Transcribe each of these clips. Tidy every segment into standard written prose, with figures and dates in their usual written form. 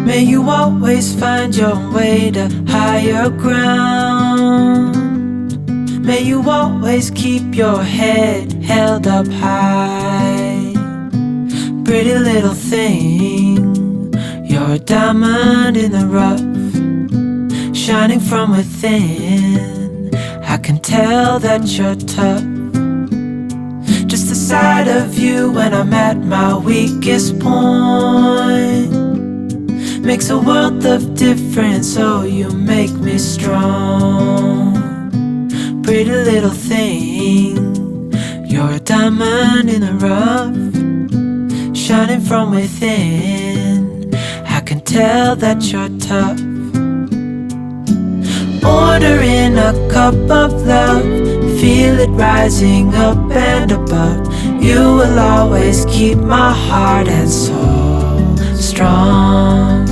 May you always find your way to higher ground. May you always keep your head held up high. Pretty little thing, you're a diamond in the rough, shining from within. I can tell that you're tough. Just the sight of you when I'm at my weakest point makes a world of difference, oh, you make me strong. Pretty little thing, you're a diamond in the rough, shining from within. I can tell that you're tough. Ordering a cup of love, feel it rising up and above. You will always keep my heart and soul strong.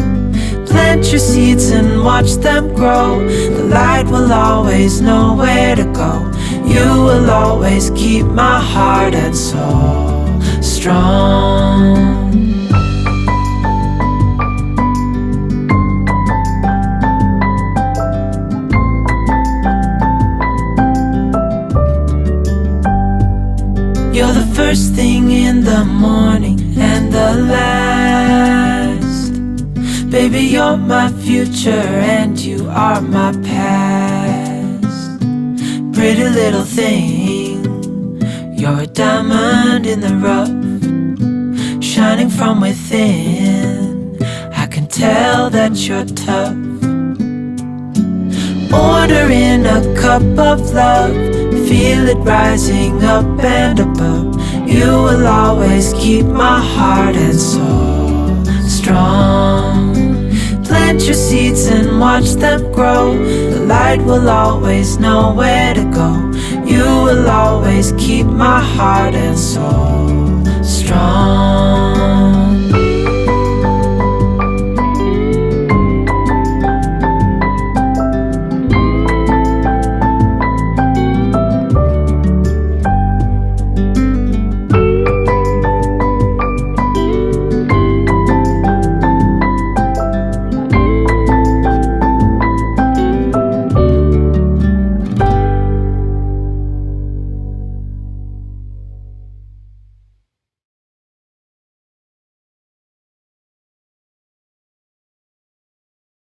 Plant your seeds and watch them grow. The light will always know where to go. You will always keep my heart and soul strong. You're the first thing in the morning and the last. Baby, you're my future and you are my past. Pretty little thing, you're a diamond in the rough, shining from within. I can tell that you're tough. Ordering a cup of love, feel it rising up and above. You will always keep my heart and soul strong. Plant your seeds and watch them grow. The light will always know where to go. You will always keep my heart and soul strong.